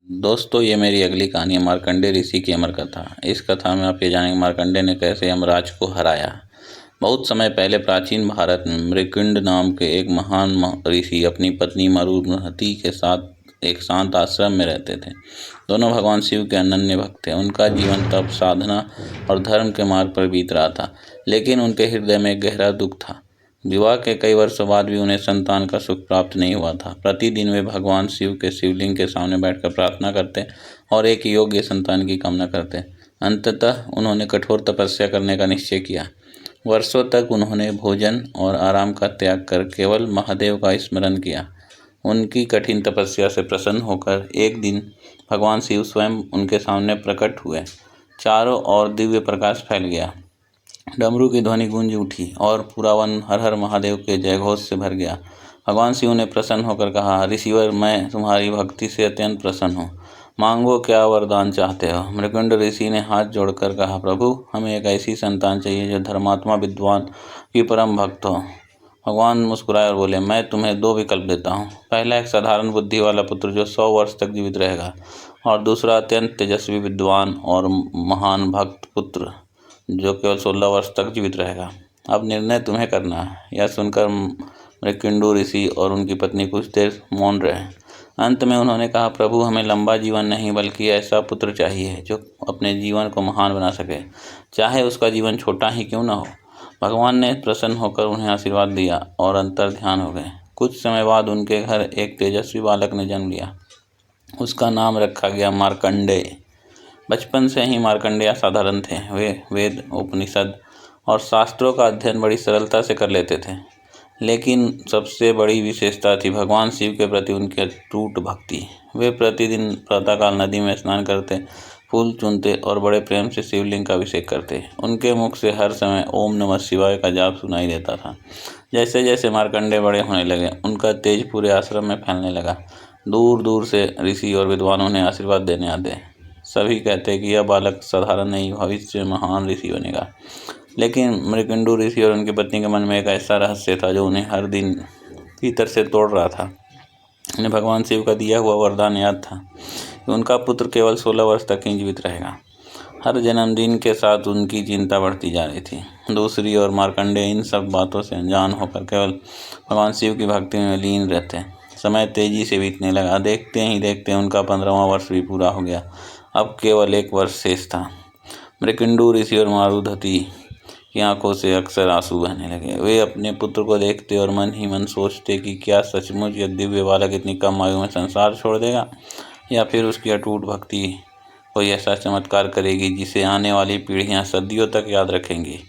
दोस्तों, ये मेरी अगली कहानी है मार्कंडेय ऋषि की अमर कथा। इस कथा में आप ये जानेंगे मार्कंडेय ने कैसे यमराज को हराया। बहुत समय पहले प्राचीन भारत में मृकुंड नाम के एक महान ऋषि अपनी पत्नी मरुधति के साथ एक शांत आश्रम में रहते थे। दोनों भगवान शिव के अनन्य भक्त थे। उनका जीवन तप, साधना और धर्म के मार्ग पर बीत रहा था, लेकिन उनके हृदय में एक गहरा दुख था। विवाह के कई वर्षों बाद भी उन्हें संतान का सुख प्राप्त नहीं हुआ था। प्रतिदिन वे भगवान शिव के शिवलिंग के सामने बैठकर प्रार्थना करते और एक योग्य संतान की कामना करते। अंततः उन्होंने कठोर तपस्या करने का निश्चय किया। वर्षों तक उन्होंने भोजन और आराम का त्याग कर केवल महादेव का स्मरण किया। उनकी कठिन तपस्या से प्रसन्न होकर एक दिन भगवान शिव स्वयं उनके सामने प्रकट हुए। चारों ओर दिव्य प्रकाश फैल गया, डमरू की ध्वनि गूंज उठी और पूरा वन हर हर महादेव के जयघोष से भर गया। भगवान शिव ने प्रसन्न होकर कहा, ऋषिवर, मैं तुम्हारी भक्ति से अत्यंत प्रसन्न हूँ। मांगो, क्या वरदान चाहते हो। मृकुंड ऋषि ने हाथ जोड़कर कहा, प्रभु, हमें एक ऐसी संतान चाहिए जो धर्मात्मा, विद्वान की परम भक्त हो। भगवान मुस्कुराए और बोले, मैं तुम्हें दो विकल्प देता हूँ। पहला, एक साधारण बुद्धि वाला पुत्र जो 100 वर्ष तक जीवित रहेगा, और दूसरा, अत्यंत तेजस्वी, विद्वान और महान भक्त पुत्र जो केवल 16 वर्ष तक जीवित रहेगा। अब निर्णय तुम्हें करना है। यह सुनकर मृकुंड ऋषि और उनकी पत्नी कुछ देर मौन रहे। अंत में उन्होंने कहा, प्रभु, हमें लंबा जीवन नहीं बल्कि ऐसा पुत्र चाहिए जो अपने जीवन को महान बना सके, चाहे उसका जीवन छोटा ही क्यों न हो। भगवान ने प्रसन्न होकर उन्हें आशीर्वाद दिया और अंतर ध्यान हो गए। कुछ समय बाद उनके घर एक तेजस्वी बालक ने जन्म लिया। उसका नाम रखा गया मार्कंडेय। बचपन से ही मार्कंडेय असाधारण थे। वे वेद, उपनिषद और शास्त्रों का अध्ययन बड़ी सरलता से कर लेते थे, लेकिन सबसे बड़ी विशेषता थी भगवान शिव के प्रति उनकी अटूट भक्ति। वे प्रतिदिन प्रातःकाल नदी में स्नान करते, फूल चुनते और बड़े प्रेम से शिवलिंग का अभिषेक करते। उनके मुख से हर समय ओम नमः शिवाय का जाप सुनाई देता था। जैसे जैसे मार्कंडेय बड़े होने लगे, उनका तेज पूरे आश्रम में फैलने लगा। दूर दूर से ऋषि और विद्वान उन्हें आशीर्वाद देने आते। सभी कहते कि यह बालक साधारण नहीं, भविष्य में महान ऋषि बनेगा। लेकिन मृकुंड ऋषि और उनकी पत्नी के मन में एक ऐसा रहस्य था जो उन्हें हर दिन भीतर से तोड़ रहा था। उन्हें भगवान शिव का दिया हुआ वरदान याद था कि उनका पुत्र केवल 16 वर्ष तक ही जीवित रहेगा। हर जन्मदिन के साथ उनकी चिंता बढ़ती जा रही थी। दूसरी ओर मार्कंडेय इन सब बातों से अनजान होकर केवल भगवान शिव की भक्ति में लीन रहते। समय तेजी से बीतने लगा। देखते ही देखते उनका 15वां वर्ष भी पूरा हो गया। अब केवल 1 वर्ष शेष था। मृकुंड ऋषि और मरुधति की आंखों से अक्सर आंसू बहने लगे। वे अपने पुत्र को देखते और मन ही मन सोचते कि क्या सचमुच यह दिव्य बालक इतनी कम आयु में संसार छोड़ देगा, या फिर उसकी अटूट भक्ति कोई ऐसा चमत्कार करेगी जिसे आने वाली पीढ़ियां सदियों तक याद रखेंगी।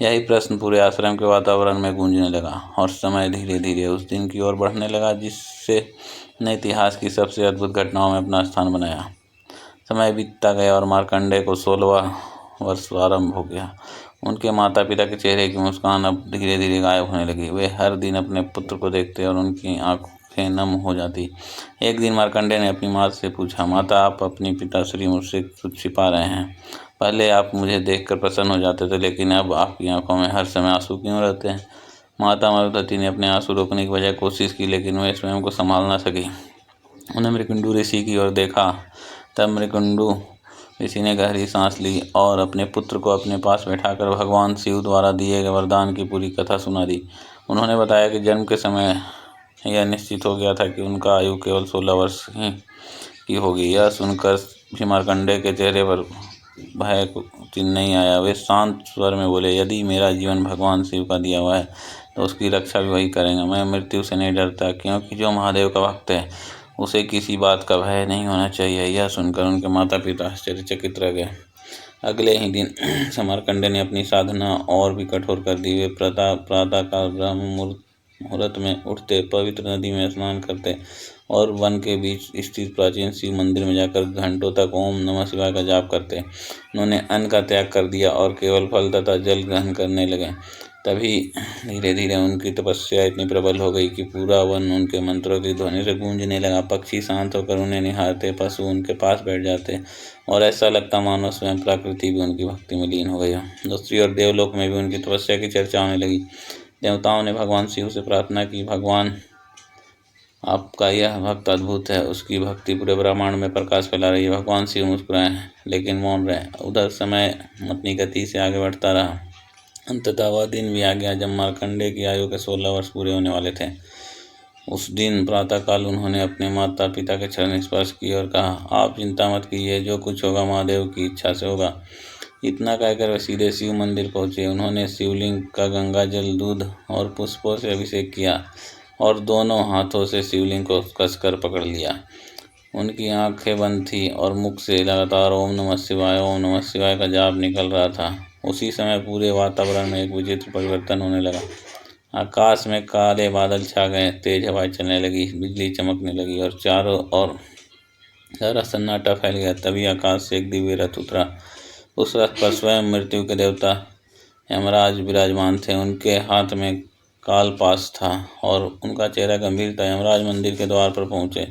यही प्रश्न पूरे आश्रम के वातावरण में गूंजने लगा और समय धीरे धीरे उस दिन की ओर बढ़ने लगा जिससे ने इतिहास की सबसे अद्भुत घटनाओं में अपना स्थान बनाया। समय बीतता गया और मार्कंडेय को 16वां वर्ष आरंभ हो गया। उनके माता पिता के चेहरे की मुस्कान अब धीरे धीरे गायब होने लगी। वे हर दिन अपने पुत्र को देखते और उनकी आंखें नम हो जाती। एक दिन मार्कंडेय ने अपनी माँ से पूछा, माता, आप अपनी पिताश्री मुझसे कुछ छिपा रहे हैं। पहले आप मुझे देखकर प्रसन्न हो जाते थे, लेकिन अब आपकी आंखों में हर समय आंसू क्यों रहते हैं। माता मरुधति ने अपने आंसू रोकने की बजाय कोशिश की, लेकिन वे स्वयं को संभाल न सकी। उन्हें मृकुंड ऋषि की ओर देखा। तब मृकुंड ऋषि ने गहरी सांस ली और अपने पुत्र को अपने पास बैठाकर भगवान शिव द्वारा दिए गए वरदान की पूरी कथा सुना दी। उन्होंने बताया कि जन्म के समय यह निश्चित हो गया था कि उनका आयु केवल 16 वर्ष ही की होगी। यह सुनकर भी मार्कंडेय के चेहरे पर भय चिन्ह नहीं आया। वे शांत स्वर में बोले, यदि मेरा जीवन भगवान शिव का दिया हुआ है तो उसकी रक्षा भी वही करेंगे। मैं मृत्यु से नहीं डरता, क्योंकि जो महादेव का भक्त है उसे किसी बात का भय नहीं होना चाहिए। यह सुनकर उनके माता पिता आश्चर्यचकित रह गए। अगले ही दिन मार्कंडेय ने अपनी साधना और भी कठोर कर दी। वे प्रातःकाल ब्रह्म मुहूर्त में उठते, पवित्र नदी में स्नान करते और वन के बीच स्थित प्राचीन शिव मंदिर में जाकर घंटों तक ओम नमः शिवाय का जाप करते। उन्होंने अन्न का त्याग कर दिया और केवल फल तथा जल ग्रहण करने लगे। तभी धीरे धीरे उनकी तपस्या इतनी प्रबल हो गई कि पूरा वन उनके मंत्रों की ध्वनि से गूंजने लगा। पक्षी शांत होकर उन्हें निहारते, पशु उनके पास बैठ जाते और ऐसा लगता मानो स्वयं प्रकृति भी उनकी भक्ति में लीन हो गई हो। दूसरी ओर देवलोक में भी उनकी तपस्या की चर्चा होने लगी। देवताओं ने भगवान शिव से प्रार्थना की, भगवान आपका यह भक्त अद्भुत है, उसकी भक्ति पूरे ब्रह्मांड में प्रकाश फैला रही है। भगवान शिव मुस्कुराए लेकिन मौन रहे। उधर समय अपनी गति से आगे बढ़ता रहा। अंततः वह दिन भी आ गया जब मार्कंडेय की आयु के 16 वर्ष पूरे होने वाले थे। उस दिन प्रातःकाल उन्होंने अपने माता पिता के चरण स्पर्श किए और कहा, आप चिंता मत कीजिए, जो कुछ होगा महादेव की इच्छा से होगा। इतना कहकर वे सीधे शिव मंदिर पहुंचे। उन्होंने शिवलिंग का गंगा जल, दूध और पुष्पों से अभिषेक किया और दोनों हाथों से शिवलिंग को कसकर पकड़ लिया। उनकी आंखें बंद थीं और मुख से लगातार ओम नमः शिवाय का जाप निकल रहा था। उसी समय पूरे वातावरण में एक विचित्र परिवर्तन होने लगा। आकाश में काले बादल छा गए, तेज हवाएं चलने लगी, बिजली चमकने लगी और चारों ओर सारा सन्नाटा फैल गया। तभी आकाश से एक दिव्य रथ उतरा। उस रथ पर स्वयं मृत्यु के देवता यमराज विराजमान थे। उनके हाथ में कालपाश था और उनका चेहरा गंभीर था। यमराज मंदिर के द्वार पर पहुंचे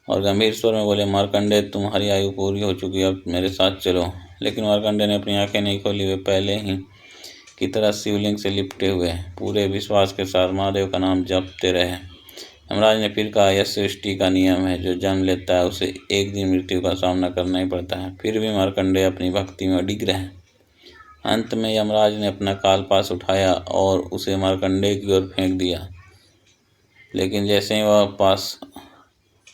और गंभीर स्वर में बोले, मार्कंडेय, तुम्हारी आयु पूरी हो चुकी है, अब मेरे साथ चलो। लेकिन मार्कंडेय ने अपनी आंखें नहीं खोली। वे पहले ही की तरह शिवलिंग से लिपटे हुए पूरे विश्वास के साथ महादेव का नाम जपते रहे। यमराज ने फिर कहा, यह सृष्टि का नियम है, जो जन्म लेता है उसे एक दिन मृत्यु का सामना करना ही पड़ता है। फिर भी मार्कंडेय अपनी भक्ति में अडिग रहे। अंत में यमराज ने अपना कालपाश उठाया और उसे मार्कंडेय की ओर फेंक दिया। लेकिन जैसे ही वह पास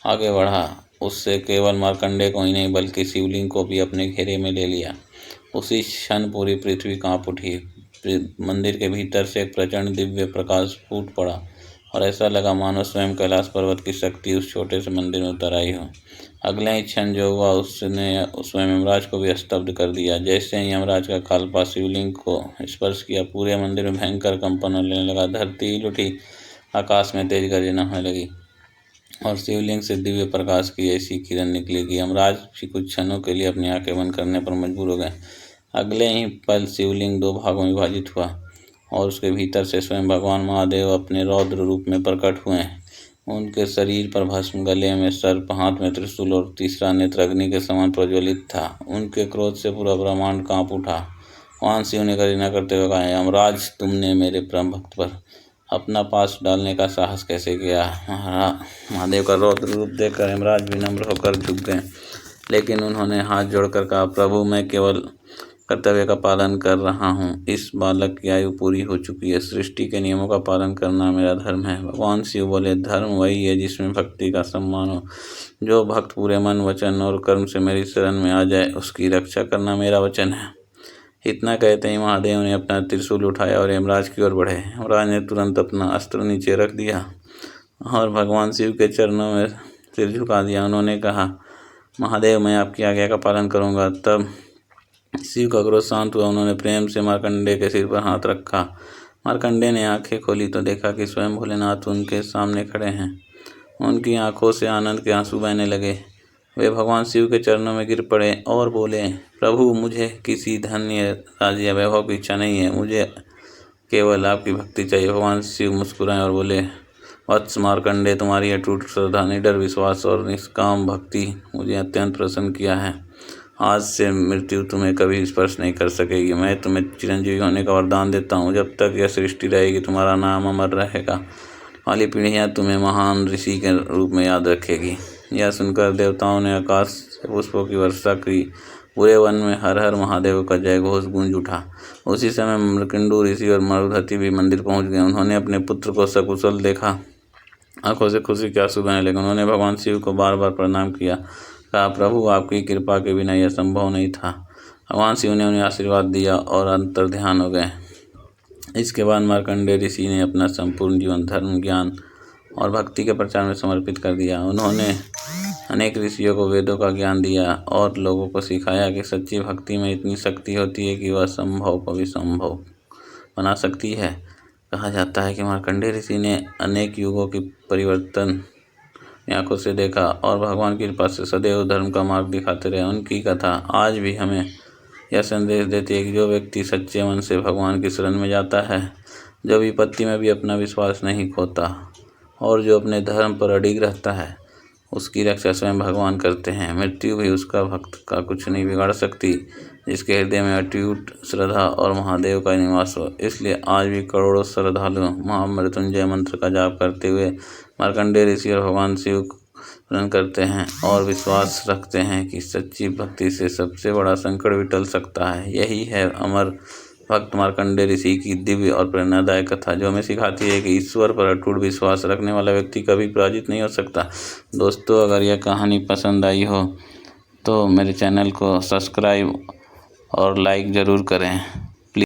आगे बढ़ा, उससे केवल मार्कंडेय को ही नहीं बल्कि शिवलिंग को भी अपने घेरे में ले लिया। उसी क्षण पूरी पृथ्वी कांप उठी। मंदिर के भीतर से एक प्रचंड दिव्य प्रकाश फूट पड़ा और ऐसा लगा मानो स्वयं कैलाश पर्वत की शक्ति उस छोटे से मंदिर में उतर आई हो। अगले ही क्षण जो हुआ उसने स्वयं यमराज को भी स्तब्ध कर दिया। जैसे ही यमराज का कालपाश शिवलिंग को स्पर्श किया, पूरे मंदिर में भयंकर कंपन होने लगा। धरती हिल उठी, आकाश में तेज गर्जना होने लगी और शिवलिंग से दिव्य प्रकाश की ऐसी किरण निकली कि यमराज भी कुछ क्षणों के लिए अपनी आंखें बंद करने पर मजबूर हो गए। अगले ही पल शिवलिंग 2 भागों में विभाजित हुआ और उसके भीतर से स्वयं भगवान महादेव अपने रौद्र रूप में प्रकट हुए। उनके शरीर पर भस्म, गले में सर्प, हाथ में त्रिशूल और तीसरा नेत्र अग्नि के समान प्रज्वलित था। उनके क्रोध से पूरा ब्रह्मांड कांप उठा। भगवान शिव ने गर्जना करते हुए कहा, यमराज, तुमने मेरे परम भक्त पर अपना पास डालने का साहस कैसे किया। महादेव का रौद्र रूप देखकर यमराज विनम्र होकर झुक गए, लेकिन उन्होंने हाथ जोड़कर कहा, प्रभु, मैं केवल कर्तव्य का पालन कर रहा हूँ। इस बालक की आयु पूरी हो चुकी है। सृष्टि के नियमों का पालन करना मेरा धर्म है। भगवान शिव बोले, धर्म वही है जिसमें भक्ति का सम्मान हो। जो भक्त पूरे मन, वचन और कर्म से मेरी शरण में आ जाए, उसकी रक्षा करना मेरा वचन है। इतना कहते ही महादेव ने अपना त्रिशूल उठाया और यमराज की ओर बढ़े। यमराज ने तुरंत अपना अस्त्र नीचे रख दिया और भगवान शिव के चरणों में सिर झुका दिया। उन्होंने कहा, महादेव, मैं आपकी आज्ञा का पालन करूंगा। तब शिव का क्रोध शांत हुआ। उन्होंने प्रेम से मार्कंडेय के सिर पर हाथ रखा। मार्कंडेय ने आंखें खोली तो देखा कि स्वयं भोलेनाथ उनके सामने खड़े हैं। उनकी आंखों से आनंद के आंसू बहने लगे। वे भगवान शिव के चरणों में गिर पड़े और बोले, प्रभु, मुझे किसी धन या राज्य या वैभव की इच्छा नहीं है, मुझे केवल आपकी भक्ति चाहिए। भगवान शिव मुस्कुराए और बोले, वत्स मार्कंडेय, तुम्हारी अटूट श्रद्धा, निडर विश्वास और निष्काम भक्ति मुझे अत्यंत प्रसन्न किया है। आज से मृत्यु तुम्हें कभी स्पर्श नहीं कर सकेगी। मैं तुम्हें चिरंजीवी होने का वरदान देता हूँ। जब तक यह सृष्टि रहेगी, तुम्हारा नाम अमर रहेगा। वाली पीढ़ियाँ तुम्हें महान ऋषि के रूप में याद रखेगी। यह सुनकर देवताओं ने आकाश से पुष्पों की वर्षा की। पूरे वन में हर हर महादेव का जय घोष गूंज उठा। उसी समय मृकंडू ऋषि और मरुधति भी मंदिर पहुंच गए। उन्होंने अपने पुत्र को सकुशल देखा। आंखों से खुशी के आंसू बहने लगे। उन्होंने भगवान शिव को बार बार प्रणाम किया। कहा, प्रभु, आपकी कृपा के बिना यह संभव नहीं था। भगवान शिव ने उन्हें आशीर्वाद दिया और अंतर ध्यान हो गए। इसके बाद मार्कंडेय ऋषि ने अपना संपूर्ण जीवन धर्म, ज्ञान और भक्ति के प्रचार में समर्पित कर दिया। उन्होंने अनेक ऋषियों को वेदों का ज्ञान दिया और लोगों को सिखाया कि सच्ची भक्ति में इतनी शक्ति होती है कि वह असंभव को भी संभव बना सकती है। कहा जाता है कि मार्कंडेय ऋषि ने अनेक युगों की परिवर्तन आंखों से देखा और भगवान की कृपा से सदैव धर्म का मार्ग दिखाते रहे। उनकी कथा आज भी हमें यह संदेश देती है कि जो व्यक्ति सच्चे मन से भगवान की शरण में जाता है, जो विपत्ति में भी अपना विश्वास नहीं खोता और जो अपने धर्म पर अडिग रहता है, उसकी रक्षा स्वयं भगवान करते हैं। मृत्यु भी उसका भक्त का कुछ नहीं बिगाड़ सकती। जिसके हृदय में अटूट श्रद्धा और महादेव का निवास हो। इसलिए आज भी करोड़ों श्रद्धालु महामृत्युंजय मंत्र का जाप करते हुए मार्कंडेय ऋषि और भगवान शिव को प्रणाम करते हैं और विश्वास रखते हैं कि सच्ची भक्ति से सबसे बड़ा संकट भी टल सकता है। यही है अमर भक्त मार्कंडेय ऋषि की दिव्य और प्रेरणादायक कथा, जो हमें सिखाती है कि ईश्वर पर अटूट विश्वास रखने वाला व्यक्ति कभी पराजित नहीं हो सकता। दोस्तों, अगर यह कहानी पसंद आई हो तो मेरे चैनल को सब्सक्राइब और लाइक ज़रूर करें।